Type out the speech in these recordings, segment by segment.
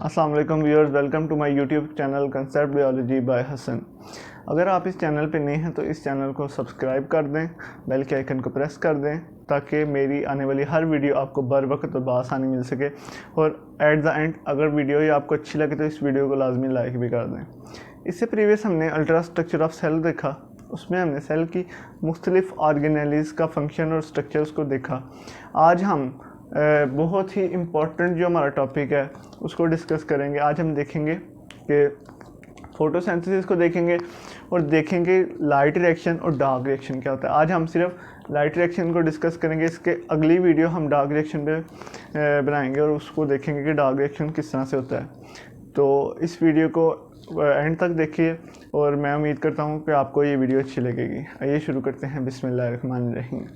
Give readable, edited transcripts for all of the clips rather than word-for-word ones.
अस्सलाम वालेकुम viewers, welcome to my YouTube channel concept biology by Hasan. अगर आप इस चैनल पे नए हैं तो इस चैनल को सब्सक्राइब कर दें, बेल के आइकन को प्रेस कर दें ताकि मेरी आने वाली हर वीडियो आपको बर वक्त और बआसानी मिल सके। और एट द एंड अगर वीडियो ये आपको अच्छी लगे तो इस वीडियो को लाजमी लाइक भी कर दें। इससे प्रीवियस हमने अल्ट्रा स्ट्रक्चर ऑफ सेल देखा, उसमें हमने सेल की मुख्तलिफ ऑर्गेनेलीज़ का फंक्शन और स्ट्रक्चर्स को देखा। आज हम बहुत ही इम्पॉर्टेंट जो हमारा टॉपिक है उसको डिस्कस करेंगे। आज हम देखेंगे कि फोटोसिंथेसिस को देखेंगे और देखेंगे लाइट रिएक्शन और डार्क रिएक्शन क्या होता है। आज हम सिर्फ लाइट रिएक्शन को डिस्कस करेंगे, इसके अगली वीडियो हम डार्क रिएक्शन पे बनाएंगे और उसको देखेंगे कि डार्क रिएक्शन किस तरह से होता है। तो इस वीडियो को एंड तक देखिए और मैं उम्मीद करता हूँ कि आपको ये वीडियो अच्छी लगेगी। आइए शुरू करते हैं। बिस्मिल्लाहिर्रहमानिर्रहीम।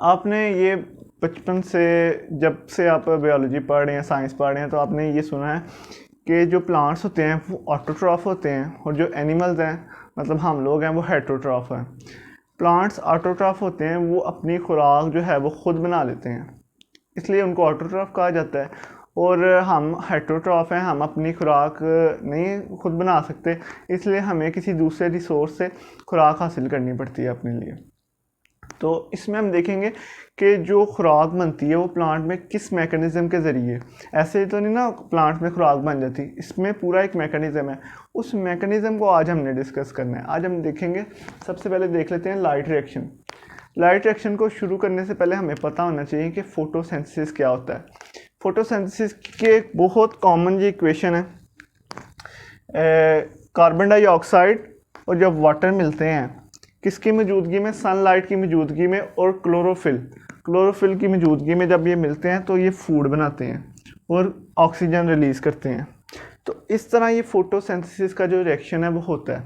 आपने ये बचपन से, जब से आप बायोलॉजी पढ़ रहे हैं, साइंस पढ़ रहे हैं, तो आपने ये सुना है कि जो प्लांट्स होते हैं वो ऑटोट्रॉफ होते हैं और जो एनिमल्स हैं, मतलब हम लोग हैं, वो हेटरोट्रॉफ हैं। प्लांट्स ऑटोट्रॉफ होते हैं, वो अपनी खुराक जो है वो ख़ुद बना लेते हैं, इसलिए उनको ऑटोट्रॉफ कहा जाता है। और हम हेटरोट्रॉफ हैं, हम अपनी खुराक नहीं खुद बना सकते, इसलिए हमें किसी दूसरे रिसोर्स से खुराक हासिल करनी पड़ती है अपने लिए। तो इसमें हम देखेंगे कि जो खुराक बनती है वो प्लांट में किस मैकेनिज़्म के ज़रिए, ऐसे तो नहीं ना प्लांट में खुराक बन जाती, इसमें पूरा एक मैकेनिज़्म है। उस मैकेनिज़्म को आज हमने डिस्कस करना है। आज हम देखेंगे, सबसे पहले देख लेते हैं लाइट रिएक्शन। लाइट रिएक्शन को शुरू करने से पहले हमें पता होना चाहिए कि फोटोसिंथेसिस क्या होता है। फोटोसिंथेसिस के एक बहुत कॉमन ये इक्वेशन है, कार्बन डाइऑक्साइड और जब वाटर मिलते हैं किसकी मौजूदगी में, सनलाइट की मौजूदगी में और क्लोरोफिल की मौजूदगी में, जब ये मिलते हैं तो ये फूड बनाते हैं और ऑक्सीजन रिलीज़ करते हैं। तो इस तरह ये फोटोसिंथेसिस का जो रिएक्शन है वो होता है।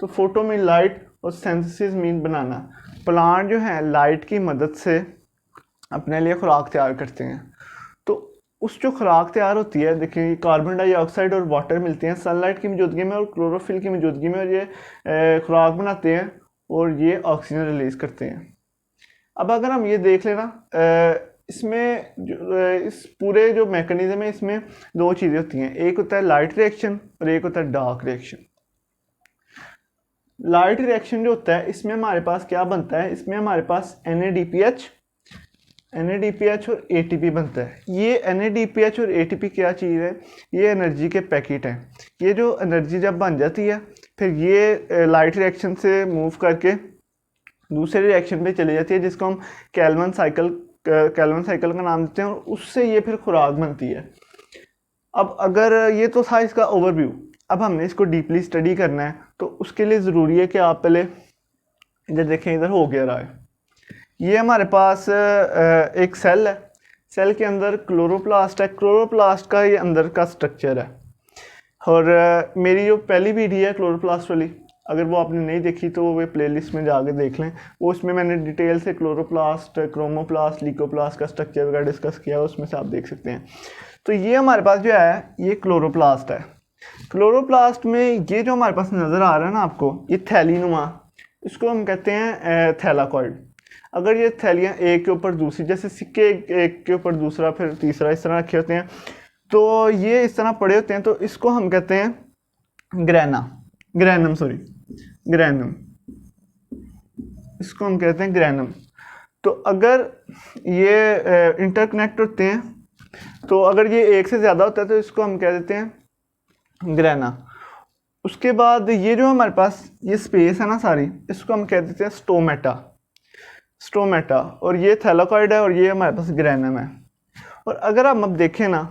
तो फोटो मीन लाइट और सिंथेसिस मीन बनाना। प्लांट जो है लाइट की मदद से अपने लिए खुराक तैयार करते हैं। तो उस जो खुराक तैयार होती है, देखिए कार्बन डाइऑक्साइड और वाटर मिलते हैं सनलाइट की मौजूदगी में और क्लोरोफिल की मौजूदगी में, और ये खुराक बनाते हैं और ये ऑक्सीजन रिलीज़ करते हैं। अब अगर हम ये देख लेना, इसमें इस पूरे जो मैकेनिज्म है इसमें दो चीज़ें होती हैं, एक होता है लाइट रिएक्शन और एक होता है डार्क रिएक्शन। लाइट रिएक्शन जो होता है इसमें हमारे पास क्या बनता है, इसमें हमारे पास NADPH और ATP बनता है। ये NADPH और ATP क्या चीज़ है, ये एनर्जी के पैकेट हैं। ये जो एनर्जी जब बन जाती है फिर ये लाइट रिएक्शन से मूव करके दूसरे रिएक्शन पे चली जाती है, जिसको हम कैल्विन साइकिल का नाम देते हैं, और उससे ये फिर खुराक बनती है। अब अगर ये तो था इसका ओवरव्यू, अब हमने इसको डीपली स्टडी करना है तो उसके लिए ज़रूरी है कि आप पहले इधर देखें, इधर हो गया रहा है। ये हमारे पास एक सेल है, सेल के अंदर क्लोरोप्लास्ट है। क्लोरोप्लास्ट का ये अंदर का स्ट्रक्चर है। और मेरी जो पहली वीडियो है क्लोरोप्लास्ट वाली, अगर वो आपने नहीं देखी तो वो प्लेलिस्ट में जाके देख लें, वो उसमें मैंने डिटेल से क्लोरोप्लास्ट, क्रोमोप्लास्ट, लीकोप्लास्ट का स्ट्रक्चर वगैरह डिस्कस किया है, उसमें से आप देख सकते हैं। तो ये हमारे पास जो है ये क्लोरोप्लास्ट है। क्लोरोप्लास्ट में ये जो हमारे पास नज़र आ रहा है ना आपको, ये थैलीनुमा, इसको हम कहते हैं थैलाकॉइड। अगर ये थैलियाँ एक के ऊपर दूसरी, जैसे सिक्के एक के ऊपर दूसरा फिर तीसरा इस तरह रखे होते हैं, तो ये इस तरह पड़े होते हैं, तो इसको हम कहते हैं ग्रैनम, इसको हम कहते हैं ग्रैनम। तो अगर ये इंटरकनेक्ट होते हैं, तो अगर ये एक से ज़्यादा होता है तो इसको हम कह देते हैं ग्रैना। उसके बाद ये जो हमारे पास ये स्पेस है ना सारी, इसको हम कह देते हैं स्टोमेटा, और ये थैलाकॉइड है और ये हमारे पास ग्रैनम है। और अगर हम अब देखें ना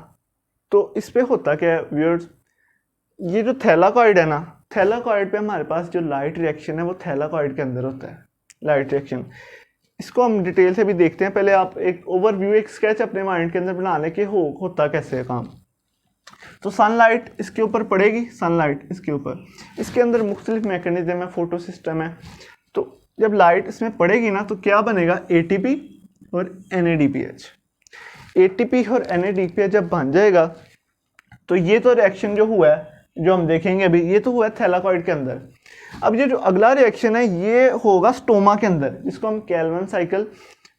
तो इस पे होता क्या है व्यूअर्स, ये जो थैलाकॉइड है ना, थैलाकॉइड पे हमारे पास जो लाइट रिएक्शन है वो थैलाकॉइड के अंदर होता है। लाइट रिएक्शन इसको हम डिटेल से भी देखते हैं। पहले आप एक ओवरव्यू, एक स्केच अपने माइंड के अंदर बना लें कि होता कैसे है काम। तो सनलाइट इसके ऊपर पड़ेगी, सनलाइट इसके ऊपर, इसके अंदर मुख्तलिफ मैकेनिज्म है, फोटो सिस्टम है। तो जब लाइट इसमें पड़ेगी ना तो क्या बनेगा, ATP और NADPH। ATP और NADPH जब बन जाएगा तो ये तो रिएक्शन जो हुआ है, जो हम देखेंगे अभी, ये तो हुआ है थैलाकॉइड के अंदर। अब ये जो अगला रिएक्शन है ये होगा स्टोमा के अंदर, जिसको हम कैल्विन साइकिल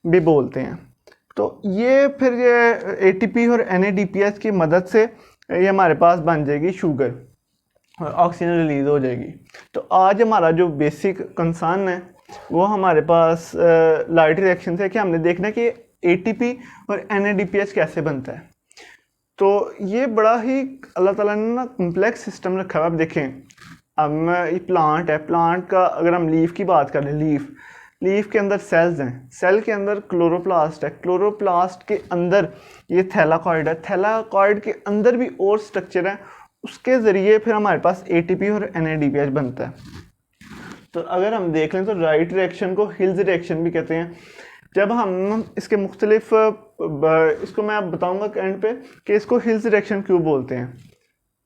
भी बोलते हैं। तो ये फिर ये ATP और NADPH की मदद से ये हमारे पास बन जाएगी शुगर और ऑक्सीजन रिलीज हो जाएगी। तो आज हमारा जो बेसिक कंसर्न है वो हमारे पास लाइट रिएक्शन से कि हमने देखना है कि ATP और NADPH कैसे बनता है। तो ये बड़ा ही अल्लाह ताला ने ना कम्प्लेक्स सिस्टम रखा है। आप देखें, अब ये प्लांट है, प्लांट का अगर हम लीफ की बात करें, लीफ के अंदर सेल्स हैं, सेल के अंदर क्लोरोप्लास्ट है, क्लोरोप्लास्ट के अंदर ये थैलाकॉइड है, थैलाकॉइड के अंदर भी और स्ट्रक्चर है, उसके ज़रिए फिर हमारे पास ATP और NADPH बनता है। तो अगर हम देख लें तो राइट रिएक्शन को हिल्स रिएक्शन भी कहते हैं। जब हम इसके मुख्तलिफ इसको मैं आप बताऊंगा एंड पे कि इसको हिल्स रिएक्शन क्यों बोलते हैं।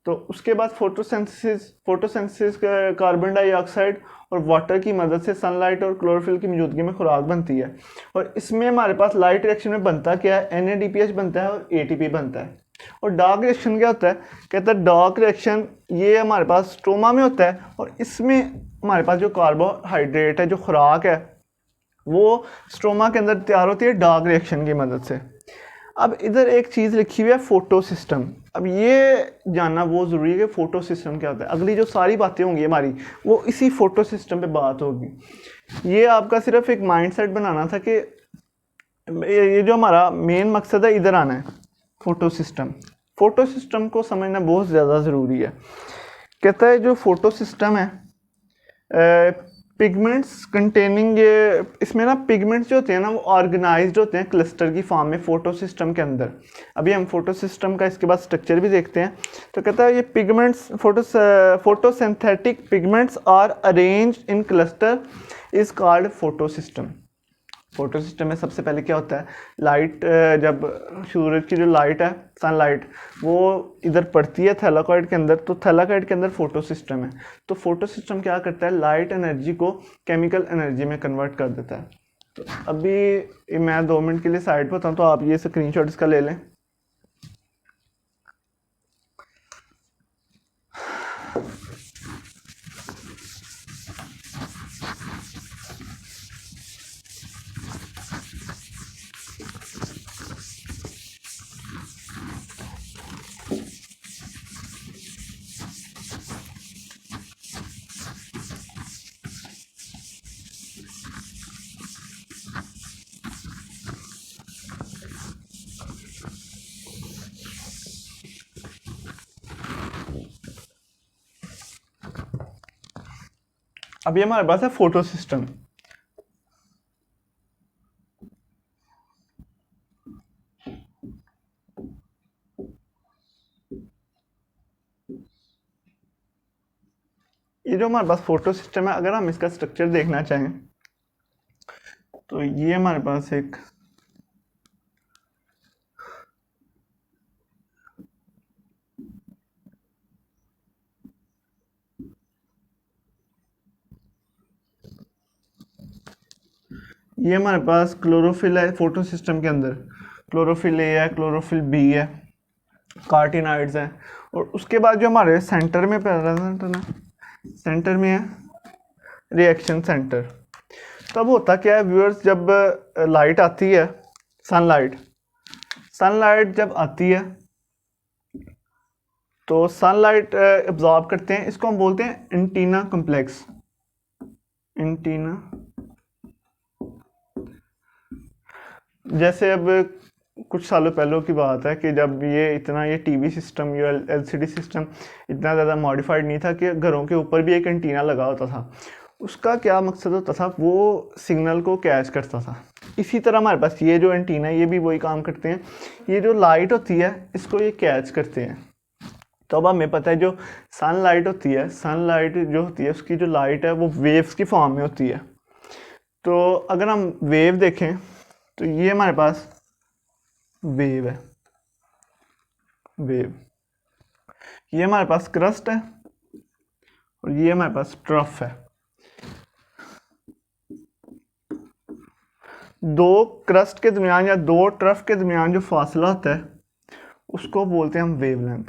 तो उसके बाद फोटोसिंथेसिस कार्बन डाइऑक्साइड और वाटर की मदद से सनलाइट और क्लोरोफिल की मौजूदगी में खुराक बनती है। और इसमें हमारे पास लाइट रिएक्शन में बनता क्या है, NADPH बनता है और ATP बनता है। और डार्क रिएक्शन क्या होता है, कहता है डार्क रिएक्शन ये हमारे पास स्टोमा में होता है और इसमें हमारे पास जो कार्बोहाइड्रेट है, जो खुराक है, वो स्टोमा के अंदर तैयार होती है डार्क रिएक्शन की मदद से। अब इधर एक चीज़ लिखी हुई है फोटो सिस्टम। अब ये जानना बहुत ज़रूरी है कि फ़ोटो सिस्टम क्या होता है। अगली जो सारी बातें होंगी हमारी वो इसी फ़ोटो सिस्टम पे बात होगी। ये आपका सिर्फ एक माइंडसेट बनाना था कि ये जो हमारा मेन मकसद है इधर आना है, फ़ोटो सिस्टम को समझना बहुत ज़्यादा ज़रूरी है। कहता है जो फ़ोटो सिस्टम है पिगमेंट्स कंटेनिंग, ये इसमें ना पिगमेंट्स जो होते हैं ना वो ऑर्गेनाइज्ड होते हैं क्लस्टर की फॉर्म में फोटो सिस्टम के अंदर। अभी हम फोटो सिस्टम का इसके बाद स्ट्रक्चर भी देखते हैं। तो कहता है ये pigments photosynthetic pigments are arranged in cluster is called photo system. Photo system में सबसे पहले क्या होता है, लाइट, जब सूरज की जो लाइट है, सनलाइट, वो इधर पड़ती है थैलाकॉइड के अंदर, तो थैलाकॉइड के अंदर फोटो सिस्टम है। तो फोटो सिस्टम क्या करता है, लाइट एनर्जी को केमिकल एनर्जी में कन्वर्ट कर देता है। तो अभी मैं 2 मिनट के लिए साइड पर होता हूँ, तो आप ये स्क्रीनशॉट इसका ले लें। अभी हमारे पास है फोटो सिस्टम। ये जो हमारे पास फोटो सिस्टम है, अगर हम इसका स्ट्रक्चर देखना चाहें तो ये हमारे पास एक ये हमारे पास क्लोरोफिल है फोटो सिस्टम के अंदर। क्लोरोफिल ए है, क्लोरोफिल बी है, कार्टिनाइड्स हैं। और उसके बाद जो हमारे सेंटर में प्रेजेंट है ना, सेंटर में है रिएक्शन सेंटर। तब होता क्या है व्यूअर्स, जब लाइट आती है, सनलाइट जब आती है तो सनलाइट एब्जॉर्ब करते हैं, इसको हम बोलते हैं एंटीना कॉम्प्लेक्स। एंटीना, जैसे अब कुछ सालों पहले की बात है कि जब ये टीवी सिस्टम, ये LCD सिस्टम इतना ज़्यादा मॉडिफाइड नहीं था कि घरों के ऊपर भी एक एंटीना लगा होता था। उसका क्या मकसद होता था, वो सिग्नल को कैच करता था। इसी तरह हमारे पास ये जो एंटीना, ये भी वही काम करते हैं। ये जो लाइट होती है इसको ये कैच करते हैं। तो अब हमें पता है जो सनलाइट होती है, सनलाइट जो होती है उसकी जो लाइट है वो वेव्स की फॉर्म में होती है। तो अगर हम वेव देखें तो ये हमारे पास वेव है, ये हमारे पास क्रस्ट है और ये हमारे पास ट्रफ है। दो क्रस्ट के दरमियान या दो ट्रफ के दरमियान जो फासला होता है उसको बोलते हैं हम वेवलेंथ।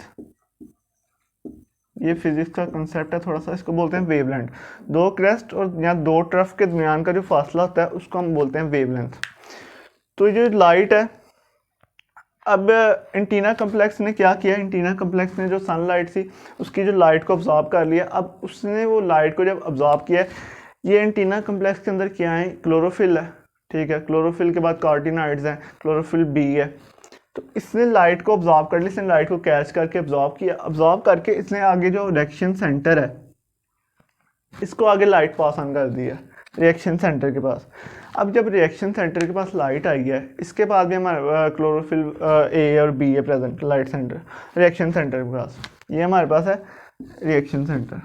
ये फिजिक्स का कंसेप्ट है थोड़ा सा, इसको बोलते हैं वेवलेंथ। दो क्रस्ट और या दो ट्रफ के दरमियान का जो फासला होता है उसको हम बोलते हैं वेवलेंथ। तो ये जो लाइट है, अब एंटीना कम्प्लेक्स ने क्या किया, एंटीना कम्प्लेक्स ने जो सनलाइट थी उसकी जो लाइट को अब्जॉर्ब कर लिया। अब उसने वो लाइट को जब अब्जॉर्ब किया, ये एंटीना कम्प्लेक्स के अंदर क्या है, क्लोरोफिल है, ठीक है, क्लोरोफिल के बाद कार्टिनॉइड्स हैं, क्लोरोफिल बी है। तो इसने लाइट को अब्जॉर्ब कर लिया, इसने लाइट को कैच करके अब्जॉर्ब किया, अब्जॉर्ब करके इसने आगे जो रिएक्शन सेंटर है इसको आगे लाइट पास ऑन कर दिया रिएक्शन सेंटर के पास। अब जब रिएक्शन सेंटर के पास लाइट आई है, इसके बाद भी हमारे क्लोरोफिल ए और बी है present light centre reaction centre के पास। ये हमारे पास है रिएक्शन सेंटर,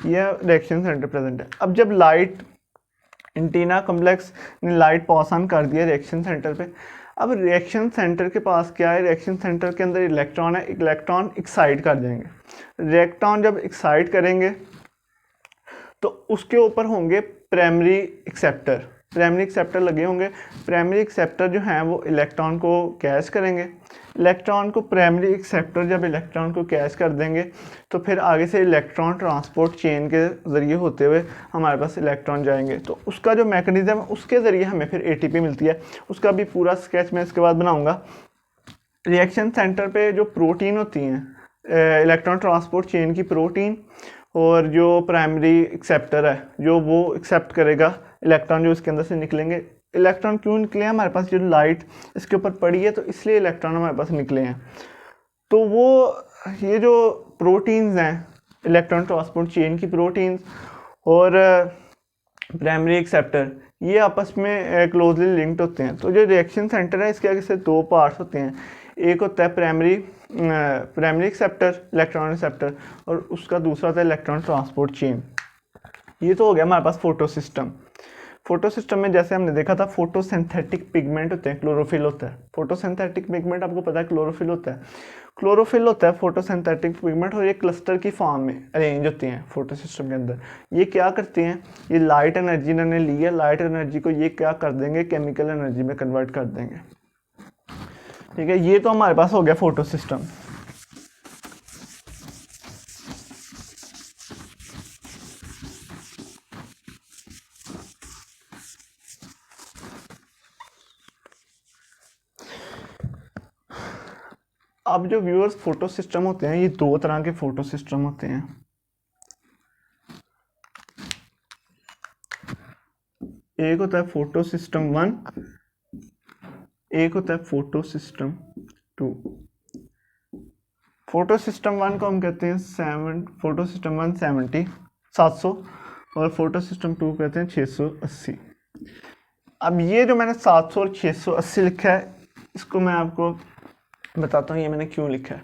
ये रिएक्शन सेंटर प्रेजेंट है। अब जब लाइट एंटीना कॉम्प्लेक्स ने लाइट पास ऑन कर दिया रिएक्शन सेंटर पे, अब रिएक्शन सेंटर के पास क्या है, रिएक्शन सेंटर के अंदर इलेक्ट्रॉन है, इलेक्ट्रॉन एक्साइट कर देंगे। इलेक्ट्रॉन जब एक्साइट करेंगे तो उसके ऊपर होंगे प्राइमरी एक्सेप्टर, प्राइमरी एक्सेप्टर लगे होंगे। प्राइमरी एक्सेप्टर जो हैं वो इलेक्ट्रॉन को कैच करेंगे। इलेक्ट्रॉन को प्राइमरी एक्सेप्टर जब इलेक्ट्रॉन को कैच कर देंगे तो फिर आगे से इलेक्ट्रॉन ट्रांसपोर्ट चेन के ज़रिए होते हुए हमारे पास इलेक्ट्रॉन जाएंगे। तो उसका जो मैकेनिज़्म है उसके ज़रिए हमें फिर एटीपी मिलती है। उसका भी पूरा स्केच मैं इसके बाद बनाऊँगा। रिएक्शन सेंटर पे जो प्रोटीन होती हैं, इलेक्ट्रॉन ट्रांसपोर्ट चेन की प्रोटीन, और जो प्राइमरी एक्सेप्टर है जो वो एक्सेप्ट करेगा इलेक्ट्रॉन जो इसके अंदर से निकलेंगे। इलेक्ट्रॉन क्यों निकले हैं, हमारे पास जो लाइट इसके ऊपर पड़ी है तो इसलिए इलेक्ट्रॉन हमारे पास निकले हैं। तो वो ये जो प्रोटीन्स हैं, इलेक्ट्रॉन ट्रांसपोर्ट चेन की प्रोटीन्स और प्राइमरी एक्सेप्टर, ये आपस में क्लोजली लिंक्ड होते हैं। तो जो रिएक्शन सेंटर है इसके आगे से दो पार्ट्स होते हैं, एक होता है प्राइमरी एक्सेप्टर इलेक्ट्रॉन रिसेप्टर, और उसका दूसरा होता है इलेक्ट्रॉन ट्रांसपोर्ट चेन। ये तो हो गया हमारे पास फोटो सिस्टम। फोटो सिस्टम में जैसे हमने देखा था फोटोसिंथेटिक पिगमेंट होते हैं, क्लोरोफिल होता है। फोटोसिंथेटिक पिगमेंट आपको पता है क्लोरोफिल होता है, क्लोरोफिल होता है फोटोसिंथेटिक पिगमेंट, और ये क्लस्टर की फॉर्म में अरेंज होती हैं फोटो सिस्टम के अंदर। ये क्या करते हैं, ये लाइट एनर्जी इन्होंने ली है, लाइट एनर्जी को ये क्या कर देंगे, केमिकल एनर्जी में कन्वर्ट कर देंगे। ठीक है, ये तो हमारे पास हो गया फोटो सिस्टम। अब जो व्यूअर्स फोटो सिस्टम होते हैं, ये दो तरह के फोटो सिस्टम होते हैं। एक होता है फोटो सिस्टम 1, एक होता है फोटो सिस्टम 2। फोटो सिस्टम 1 को हम कहते हैं फोटो सिस्टम 1 700 और फोटो सिस्टम 2 कहते हैं 680। अब ये जो मैंने 700 और 680 लिखा है, इसको मैं आपको बताता हूँ ये मैंने क्यों लिखा है।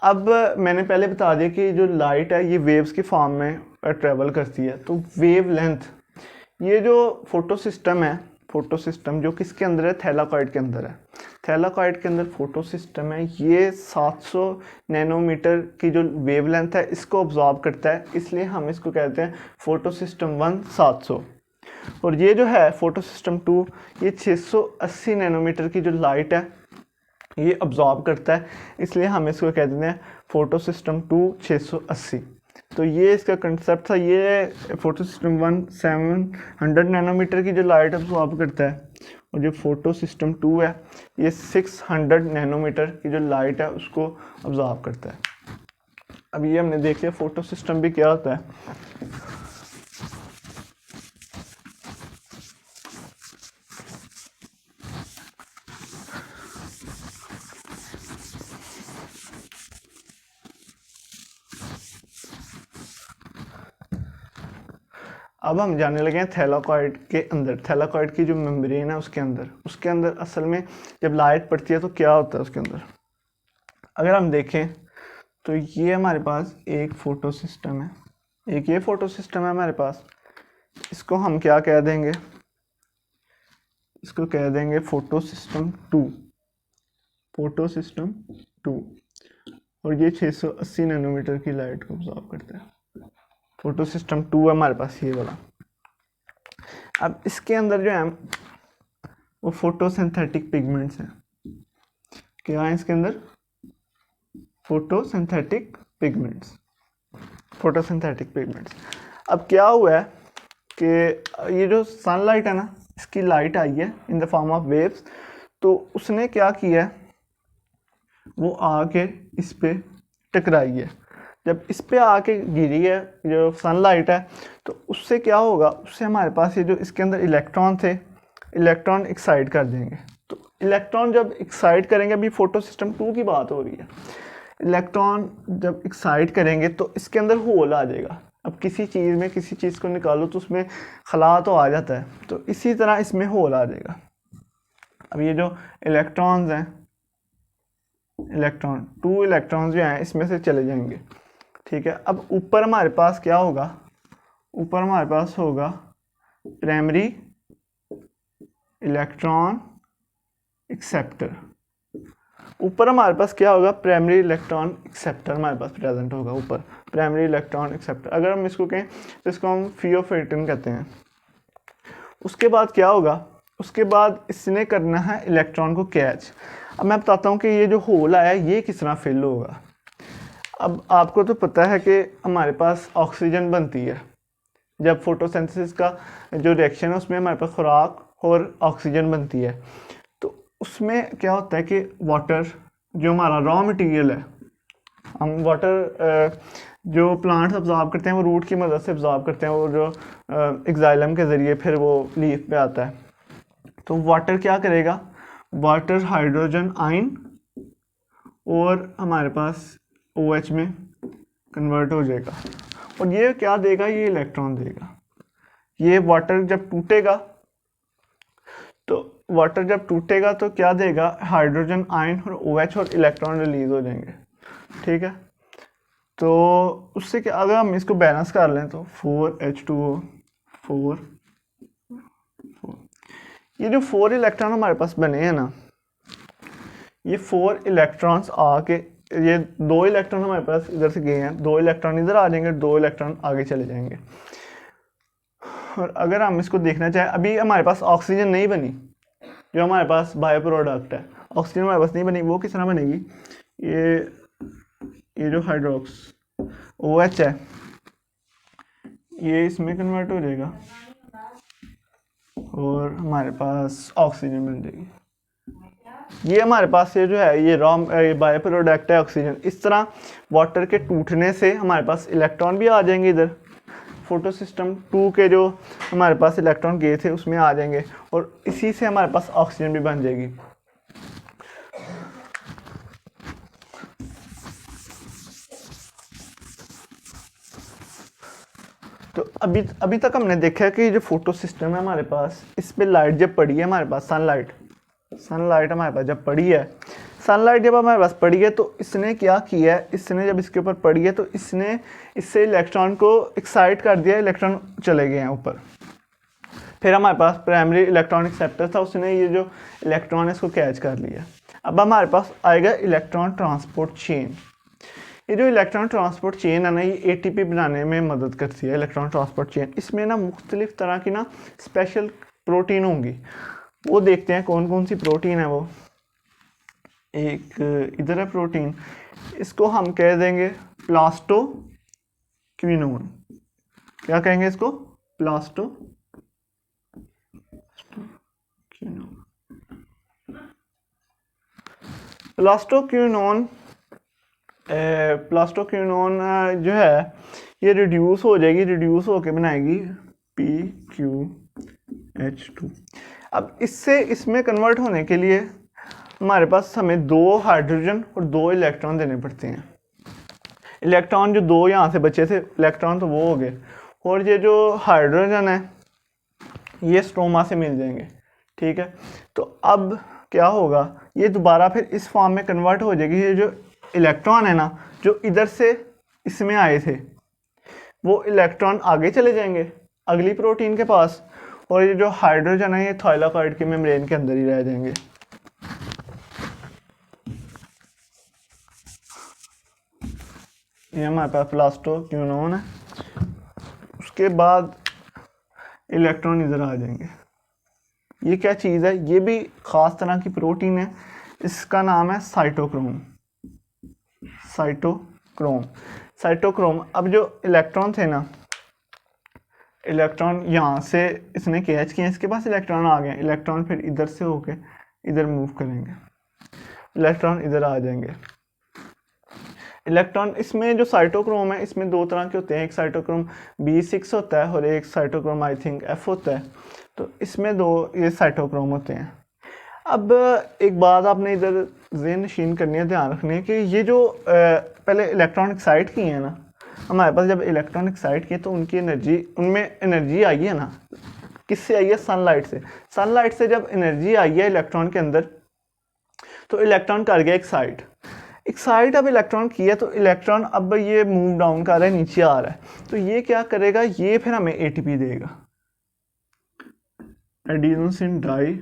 अब मैंने पहले बता दिया कि जो लाइट है ये वेव्स की फॉर्म में ट्रेवल करती है। तो वेव लेंथ, ये जो फोटो सिस्टम है, फोटो सिस्टम जो किसके अंदर है, थैलाकॉइड के अंदर है। थैलाकॉइड के अंदर फोटो सिस्टम है, ये 700 नैनोमीटर की जो वेव लेंथ है इसको ऑब्जॉर्व करता है, इसलिए हम इसको कहते हैं फोटो सिस्टम 1 700। और ये जो है फोटो सिस्टम 2, ये 680 नैनोमीटर की जो लाइट है ये ऑब्जॉर्व करता है, इसलिए हम इसको कह देते हैं फोटो सिस्टम 2 680। तो ये इसका कंसेप्ट था। ये फोटो सिस्टम 1 700 नैनोमीटर की जो लाइट ऑब्जॉर्व करता है, और जो फोटो सिस्टम 2 है ये 600 नैनोमीटर की जो लाइट है उसको ऑब्जॉर्व करता है। अब ये हमने देख लिया फोटो सिस्टम भी क्या होता है। अब हम जाने लगे हैं थैलाकॉइड के अंदर, थैलाकॉइड की जो मेम्ब्रेन है उसके अंदर असल में जब लाइट पड़ती है तो क्या होता है उसके अंदर। अगर हम देखें तो ये हमारे पास एक फोटो सिस्टम है, एक ये फोटो सिस्टम है हमारे पास। इसको हम क्या कह देंगे, इसको कह देंगे फोटो सिस्टम 2, फोटो सिस्टम 2। और ये 680 नैनोमीटर की लाइट को ऑब्जॉर्व करता है। फोटो सिस्टम 2 है हमारे पास ये वाला। अब इसके अंदर जो है वो फोटोसिंथेटिक पिगमेंट्स हैं। क्या है इसके अंदर, फोटोसिंथेटिक पिगमेंट्स। Photosynthetic pigments. अब क्या हुआ है कि ये जो सनलाइट है ना, इसकी लाइट आई है in the form of waves, तो उसने क्या किया है, वो आके इस पे टकराई है। जब इस पे आके गिरी है जो सनलाइट है, तो उससे क्या होगा, उससे हमारे पास ये जो इसके अंदर इलेक्ट्रॉन थे, इलेक्ट्रॉन एक्साइट कर देंगे। तो इलेक्ट्रॉन जब एक्साइट करेंगे, अभी फोटो सिस्टम 2 की बात हो रही है, इलेक्ट्रॉन जब एक्साइट करेंगे तो इसके अंदर होल आ जाएगा। अब किसी चीज़ में किसी चीज़ को निकालो तो उसमें खला तो आ जाता है, तो इसी तरह इसमें होल आ जाएगा। अब ये जो इलेक्ट्रॉन्स हैं, इलेक्ट्रॉन 2 इलेक्ट्रॉन्स जो हैं इसमें से चले जाएंगे, ठीक है। अब ऊपर हमारे पास क्या होगा, ऊपर हमारे पास होगा प्राइमरी इलेक्ट्रॉन एक्सेप्टर। ऊपर हमारे पास क्या होगा, प्राइमरी इलेक्ट्रॉन एक्सेप्टर हमारे पास प्रेजेंट होगा ऊपर, प्राइमरी इलेक्ट्रॉन एक्सेप्टर। अगर हम इसको कहें तो इसको हम फियोफेटिन कहते हैं। उसके बाद क्या होगा, उसके बाद इसने करना है इलेक्ट्रॉन को कैच। अब मैं बताता हूँ कि ये जो होल आया ये किस तरह फिल होगा। अब आपको तो पता है कि हमारे पास ऑक्सीजन बनती है, जब फोटोसिंथेसिस का जो रिएक्शन है उसमें हमारे पास खुराक और ऑक्सीजन बनती है। तो उसमें क्या होता है कि वाटर जो हमारा रॉ मटेरियल है, हम वाटर जो प्लांट्स अब्जॉर्ब करते हैं वो रूट की मदद से अब्जॉर्ब करते हैं, वो जो एक्साइलम के ज़रिए फिर वो लीफ पे आता है। तो वाटर क्या करेगा, वाटर हाइड्रोजन आयन और हमारे पास OH में कन्वर्ट हो जाएगा, और ये क्या देगा, ये इलेक्ट्रॉन देगा। ये वाटर जब टूटेगा, तो वाटर जब टूटेगा तो क्या देगा, हाइड्रोजन आयन और OH और इलेक्ट्रॉन रिलीज हो जाएंगे, ठीक है। तो उससे क्या, अगर हम इसको बैलेंस कर लें तो 4H2O 4, ये जो 4 इलेक्ट्रॉन हमारे पास बने हैं ना, ये 4 इलेक्ट्रॉन्स आके, ये 2 इलेक्ट्रॉन हमारे पास इधर से गए हैं, 2 इलेक्ट्रॉन इधर आ जाएंगे, 2 इलेक्ट्रॉन आगे चले जाएंगे। और अगर हम इसको देखना चाहें, अभी हमारे पास ऑक्सीजन नहीं बनी, जो हमारे पास बायो प्रोडक्ट है, ऑक्सीजन हमारे पास नहीं बनी, वो किस तरह बनेगी, ये जो हाइड्रोक्स OH है ये इसमें कन्वर्ट हो जाएगा और हमारे पास ऑक्सीजन बन जाएगी। ये हमारे पास ये जो है ये बायो प्रोडक्ट है ऑक्सीजन। इस तरह वाटर के टूटने से हमारे पास इलेक्ट्रॉन भी आ जाएंगे, इधर फोटो सिस्टम 2 के जो हमारे पास इलेक्ट्रॉन गए थे उसमें आ जाएंगे, और इसी से हमारे पास ऑक्सीजन भी बन जाएगी। तो अभी तक हमने देखा है कि जो फोटो सिस्टम है हमारे पास, इस पे लाइट जब पड़ी है हमारे पास, सनलाइट हमारे पास जब पड़ी है, सनलाइट जब हमारे पास पड़ी है तो इसने क्या किया है, इसने जब इसके ऊपर पड़ी है तो इसने इससे इलेक्ट्रॉन को एक्साइट कर दिया, इलेक्ट्रॉन चले गए हैं ऊपर। फिर हमारे पास प्राइमरी इलेक्ट्रॉन एक्सेप्टर था, उसने ये जो इलेक्ट्रॉन है इसको कैच कर लिया। अब हमारे पास आएगा इलेक्ट्रॉन ट्रांसपोर्ट चेन। ये जो इलेक्ट्रॉन ट्रांसपोर्ट चेन है ना, ये ATP बनाने में मदद करती है, इलेक्ट्रॉन ट्रांसपोर्ट चेन। इसमें ना मुख्तलिफ तरह की ना स्पेशल प्रोटीन होंगी, वो देखते हैं कौन कौन सी प्रोटीन है। वो एक इधर है प्रोटीन, इसको हम कह देंगे प्लास्टोक्विनोन। क्या कहेंगे इसको, प्लास्टोक्विनोन जो है ये रिड्यूस हो जाएगी, रिड्यूस होके बनाएगी PQH2। अब इससे इसमें कन्वर्ट होने के लिए हमारे पास हमें 2 हाइड्रोजन और 2 इलेक्ट्रॉन देने पड़ते हैं। इलेक्ट्रॉन जो 2 यहाँ से बचे थे इलेक्ट्रॉन तो वो हो गए, और ये जो हाइड्रोजन है ये स्ट्रोमा से मिल जाएंगे, ठीक है। तो अब क्या होगा, ये दोबारा फिर इस फॉर्म में कन्वर्ट हो जाएगी। ये जो इलेक्ट्रॉन है ना, जो इधर से इसमें आए थे, वो इलेक्ट्रॉन आगे चले जाएंगे अगली प्रोटीन के पास, और ये जो हाइड्रोजन है ये थाइलाकॉइड के मेम्ब्रेन के अंदर ही रह जाएंगे। ये हमारे पास प्लास्टोक्विनोन है। उसके बाद इलेक्ट्रॉन इधर आ जाएंगे। ये क्या चीज़ है, ये भी ख़ास तरह की प्रोटीन है, इसका नाम है साइटोक्रोम। साइटोक्रोम। साइटोक्रोम, अब जो इलेक्ट्रॉन थे ना, इलेक्ट्रॉन यहाँ से इसने कैच किया, इसके पास इलेक्ट्रॉन आ गए, इलेक्ट्रॉन फिर इधर से होके इधर मूव करेंगे, इलेक्ट्रॉन इधर आ जाएंगे। इलेक्ट्रॉन, इसमें जो साइटोक्रोम है इसमें दो तरह के होते हैं, एक साइटोक्रोम B6 होता है और एक साइटोक्रोम आई थिंक F होता है। तो इसमें दो ये साइटोक्रोम होते हैं। अब एक बात आपने इधर ज़हन नशीन करनी है, ध्यान रखनी है कि ये जो पहले इलेक्ट्रॉन एक्साइट किए हैं ना, हमारे पास जब इलेक्ट्रॉन एक्साइट किए तो उनकी एनर्जी, उनमें एनर्जी आई है ना, किससे आई है? सनलाइट से। सनलाइट से जब एनर्जी आई है इलेक्ट्रॉन के अंदर तो इलेक्ट्रॉन कर गया एक्साइट। एक्साइट अब इलेक्ट्रॉन किया तो इलेक्ट्रॉन अब ये मूव डाउन कर रहा है, नीचे आ रहा है, तो ये क्या करेगा? ये फिर हमें एटीपी देगा। एडिनोसिन डाई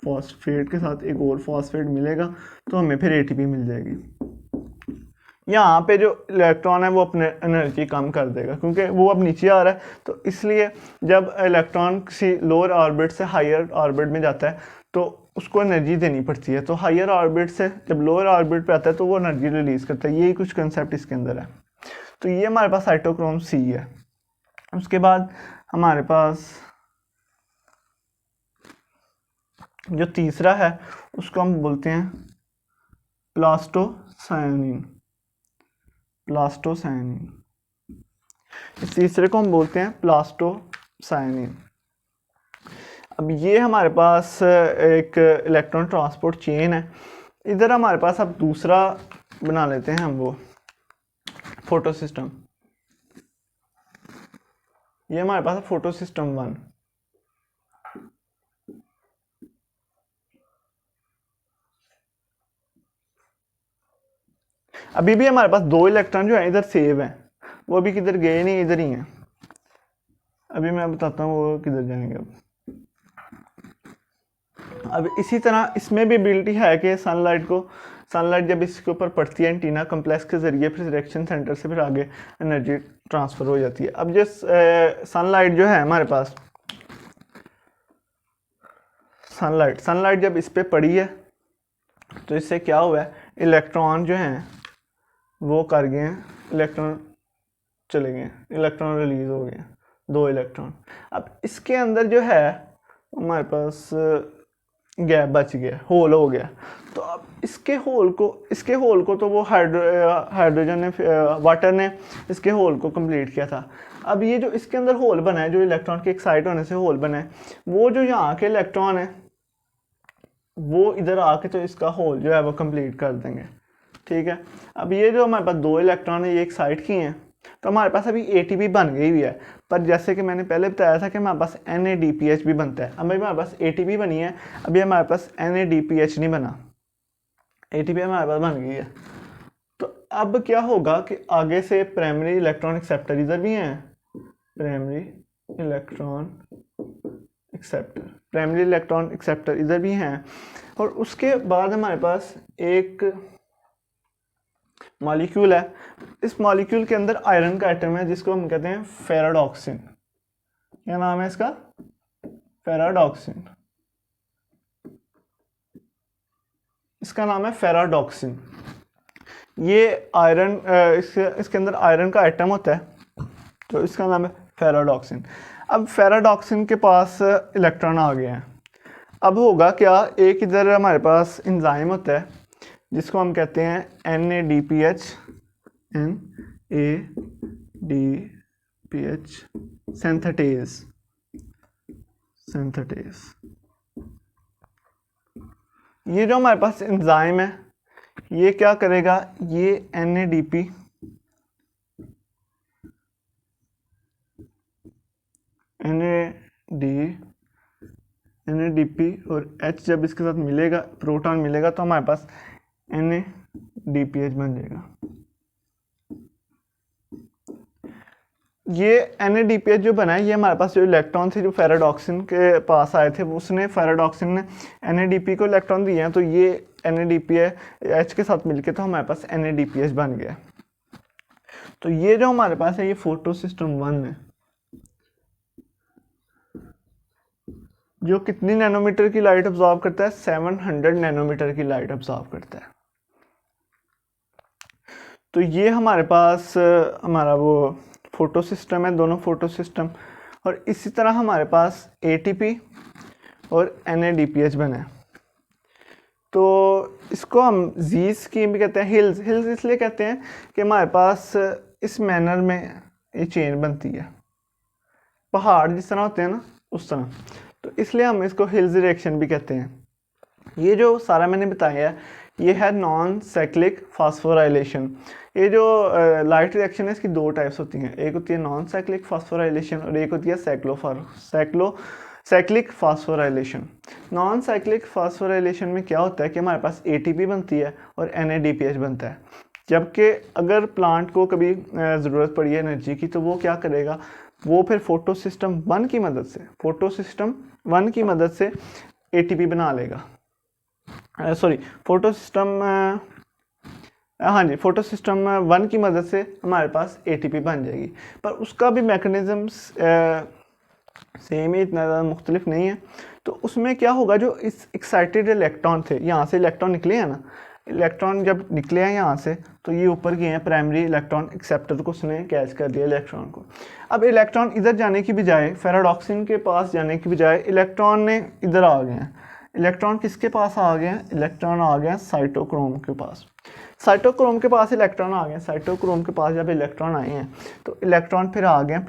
फॉस्फेट के साथ एक और फॉस्फेट मिलेगा तो हमें फिर एटीपी मिल जाएगी। यहाँ पे जो इलेक्ट्रॉन है वो अपने एनर्जी कम कर देगा क्योंकि वो अब नीचे आ रहा है, तो इसलिए जब इलेक्ट्रॉन किसी लोअर ऑर्बिट से हायर ऑर्बिट में जाता है तो उसको एनर्जी देनी पड़ती है। तो हायर ऑर्बिट से जब लोअर ऑर्बिट पे आता है तो वो एनर्जी रिलीज करता है। यही कुछ कंसेप्ट इसके अंदर है। तो ये हमारे पास साइटोक्रोम C है। उसके बाद हमारे पास जो तीसरा है उसको हम बोलते हैं प्लास्टोसायनिन। प्लास्टोसायनिन, इस तीसरे को हम बोलते हैं प्लास्टोसायनिन। अब ये हमारे पास एक इलेक्ट्रॉन ट्रांसपोर्ट चेन है। इधर हमारे पास अब दूसरा बना लेते हैं हम, वो फोटो सिस्टम। ये हमारे पास है फोटो सिस्टम 1। अभी भी हमारे पास दो इलेक्ट्रॉन जो है इधर सेव हैं, वो अभी किधर गए नहीं, इधर ही हैं। अभी मैं बताता हूँ वो किधर जाएंगे। अब इसी तरह इसमें भी एबिलिटी है कि सनलाइट जब इसके ऊपर पड़ती है एंटीना कम्प्लेक्स के जरिए फिर रिएक्शन सेंटर से फिर आगे एनर्जी ट्रांसफ़र हो जाती है। अब जो सनलाइट जो है हमारे पास, सनलाइट जब इस पे पड़ी है तो इससे क्या हुआ है? इलेक्ट्रॉन जो हैं वो कर गए हैं, इलेक्ट्रॉन चले गए, इलेक्ट्रॉन रिलीज हो गए, दो इलेक्ट्रॉन। अब इसके अंदर जो है हमारे पास गैप बच गया, होल हो गया। तो अब इसके होल को तो वो हाइड्रोजन ने, वाटर ने इसके होल को कंप्लीट किया था। अब ये जो इसके अंदर होल बना है, जो इलेक्ट्रॉन के एक्साइट होने से होल बना है, वो जो यहाँ के इलेक्ट्रॉन है वो इधर आके तो इसका होल जो है वो कंप्लीट कर देंगे। ठीक है। अब ये जो हमारे पास दो इलेक्ट्रॉन है ये एक्साइट किए हैं तो हमारे पास अभी एटीपी बन गई हुई है। पर जैसे कि मैंने पहले बताया था कि हमारे पास NADPH भी बनता है। अभी हमारे पास एटीपी बनी है, अभी हमारे पास NADPH नहीं बना, एटीपी हमारे पास बन गई है। तो अब क्या होगा कि आगे से प्राइमरी इलेक्ट्रॉन एक्सेप्टर इधर भी हैं, प्राइमरी इलेक्ट्रॉन एक्सेप्टर इधर भी हैं। और उसके बाद हमारे पास एक मॉलिक्यूल है, इस मॉलिक्यूल के अंदर आयरन का एटम है जिसको हम कहते हैं फेराडॉक्सिन। क्या नाम है इसका? फेराडॉक्सिन। इसका नाम है फेराडॉक्सिन। ये आयरन, इसके अंदर आयरन का एटम होता है तो इसका नाम है फेराडॉक्सिन। अब फेराडॉक्सिन के पास इलेक्ट्रॉन आ गए हैं। अब होगा क्या? एक इधर हमारे पास एंजाइम होता है जिसको हम कहते हैं NADPH सिंथेटेज। ये जो हमारे पास एंजाइम है ये क्या करेगा? ये NADP और H जब इसके साथ मिलेगा, प्रोटॉन मिलेगा तो हमारे पास NADPH बन जाएगा। ये NADPH जो बना है ये हमारे पास जो इलेक्ट्रॉन थे जो फेराडॉक्सिन के पास आए थे, उसने फेराडॉक्सिन ने NADP को इलेक्ट्रॉन दिए हैं तो ये NADPH के साथ मिलके तो हमारे पास NADPH बन गया। तो ये जो हमारे पास है ये फोटो सिस्टम 1 है जो कितनी नैनोमीटर की लाइट अब्जॉर्ब करता है? 700 नैनोमीटर की लाइट अब्जॉर्ब करता है। तो ये हमारे पास हमारा वो फ़ोटो सिस्टम है, दोनों फ़ोटो सिस्टम। और इसी तरह हमारे पास ATP और NADPH बने। तो इसको हम जी स्कीम भी कहते हैं। हिल्स हिल्स इसलिए कहते हैं कि हमारे पास इस मैनर में ये चेन बनती है, पहाड़ जिस तरह होते हैं ना उस तरह, तो इसलिए हम इसको हिल्स रिएक्शन भी कहते हैं। ये जो सारा मैंने बताया है ये है नॉन साइक्लिक फास्फोराइलेशन। ये जो लाइट रिएक्शन है इसकी दो टाइप्स होती हैं, एक होती है नॉन साइक्लिक फास्फोराइलेशन और एक होती है cyclic phosphorylation. Non cyclic phosphorylation में क्या होता है कि हमारे पास ATP बनती है और NADPH बनता है। जबकि अगर प्लांट को कभी ज़रूरत पड़ी है एनर्जी की तो वो क्या करेगा, वो फिर फोटो सिस्टम 1 की मदद से ATP बना लेगा। फोटो सिस्टम 1 की मदद से हमारे पास ATP बन जाएगी, पर उसका भी मैकेनिज़्म सेम ही, इतना ज़्यादा मुख्तलिफ नहीं है। तो उसमें क्या होगा, जो इस एक्साइटेड इलेक्ट्रॉन थे, यहाँ से इलेक्ट्रॉन निकले हैं ना, इलेक्ट्रॉन जब निकले हैं यहाँ से तो ये ऊपर गए हैं प्राइमरी इलेक्ट्रॉन एक्सेप्टर को, उसने कैच कर दिया इलेक्ट्रॉन को। अब इलेक्ट्रॉन इधर जाने की बजाय, फेराडॉक्सिन के पास जाने की बजाय इलेक्ट्रॉन ने इधर आ गए हैं। इलेक्ट्रॉन किसके पास आ गए हैं, इलेक्ट्रॉन आ गए हैं साइटोक्रोम के पास। साइटोक्रोम के पास इलेक्ट्रॉन आ गए। साइटोक्रोम के पास जब इलेक्ट्रॉन आए हैं तो इलेक्ट्रॉन फिर आ गए हैं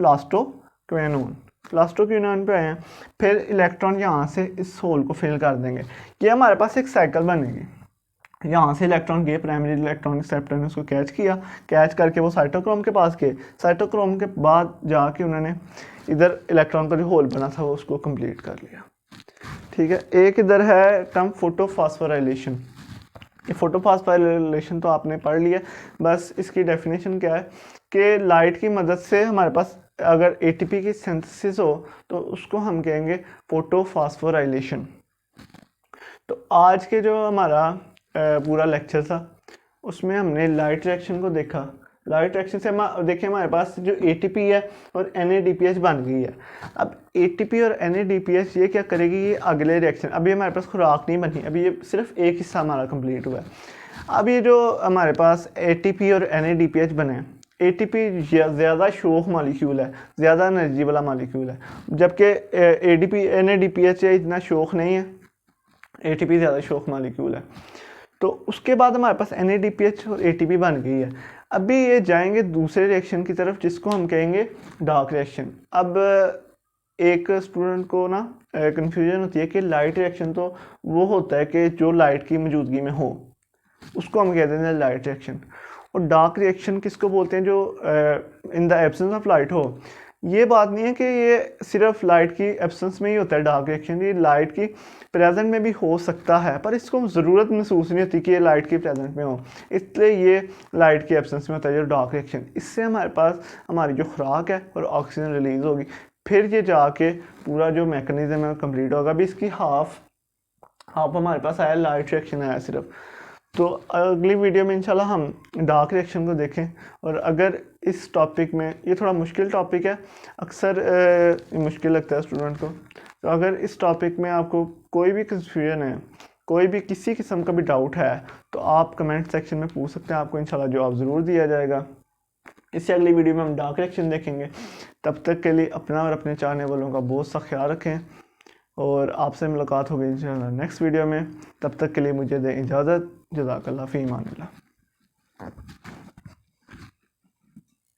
प्लास्टोक्विनोन पे आए हैं। फिर इलेक्ट्रॉन यहाँ से इस होल को फिल कर देंगे। ये हमारे पास एक साइकिल बनेगी। यहाँ से इलेक्ट्रॉन गए, प्राइमरी इलेक्ट्रॉन एक्सेप्टर ने उसको कैच किया, कैच करके वो साइटोक्रोम के पास गए। साइटोक्रोम के बाद जाके उन्होंने इधर इलेक्ट्रॉन का जो होल बना था वो उसको कंप्लीट कर लिया। ठीक है, एक इधर है टर्म फोटोफॉस्फोराइलेशन। ये फोटोफॉस्फोराइलेशन तो आपने पढ़ लिया, बस इसकी डेफिनेशन क्या है कि लाइट की मदद से हमारे पास अगर ATP की सिंथेसिस हो तो उसको हम कहेंगे फोटोफॉस्फोराइलेशन। तो आज के जो हमारा पूरा लेक्चर था उसमें हमने लाइट रिएक्शन को देखा। लाइट रिएक्शन से हम देखें हमारे पास जो ATP है और NADPH बन गई है। अब ATP और NADPH ये क्या करेगी, ये अगले रिएक्शन, अभी हमारे पास खुराक नहीं बनी, अभी ये सिर्फ एक हिस्सा हमारा कंप्लीट हुआ है। अब ये जो हमारे पास ATP और NADPH बने, ATP ज़्यादा शोक मॉलिक्यूल है, ज़्यादा एनर्जी वाला मॉलिक्यूल है, जबकि NADPH इतना शोक नहीं है, ATP ज़्यादा शोक मॉलिक्यूल है। तो उसके बाद हमारे पास NADPH और ATP बन गई है। अभी ये जाएंगे दूसरे रिएक्शन की तरफ जिसको हम कहेंगे डार्क रिएक्शन। अब एक स्टूडेंट को ना कन्फ्यूजन होती है कि लाइट रिएक्शन तो वो होता है कि जो लाइट की मौजूदगी में हो, उसको हम कहते हैं लाइट रिएक्शन। और डार्क रिएक्शन किसको बोलते हैं, जो in the absence of light हो। ये बात नहीं है कि ये सिर्फ लाइट की एब्सेंस में ही होता है डार्क रिएक्शन, ये लाइट की प्रेजेंट में भी हो सकता है, पर इसको ज़रूरत महसूस नहीं होती कि ये लाइट की प्रेजेंट में हो, इसलिए ये लाइट की एब्सेंस में होता है जो डार्क रिएक्शन। इससे हमारे पास हमारी जो खुराक है और ऑक्सीजन रिलीज़ होगी, फिर ये जाके पूरा जो मैकेनिज्म है कंप्लीट होगा। अभी इसकी हाफ हमारे पास आया, लाइट रिएक्शन आया सिर्फ। तो अगली वीडियो में इंशाल्लाह हम डार्क रिएक्शन को देखें। और अगर इस टॉपिक में, ये थोड़ा मुश्किल टॉपिक है, अक्सर मुश्किल लगता है स्टूडेंट को, तो अगर इस टॉपिक में आपको कोई भी कंफ्यूजन है, कोई भी किसी किस्म का भी डाउट है, तो आप कमेंट सेक्शन में पूछ सकते हैं, आपको इंशाल्लाह जवाब ज़रूर दिया जाएगा। इससे अगली वीडियो में हम डार्क रिएक्शन देखेंगे। तब तक के लिए अपना और अपने चाहने वालों का बहुत सा ख्याल रखें और आपसे मुलाकात होगी इंशाल्लाह नेक्स्ट वीडियो में। तब तक के लिए मुझे दें इजाज़त। जज़ाकल्लाह फ़ी अमानिल्लाह।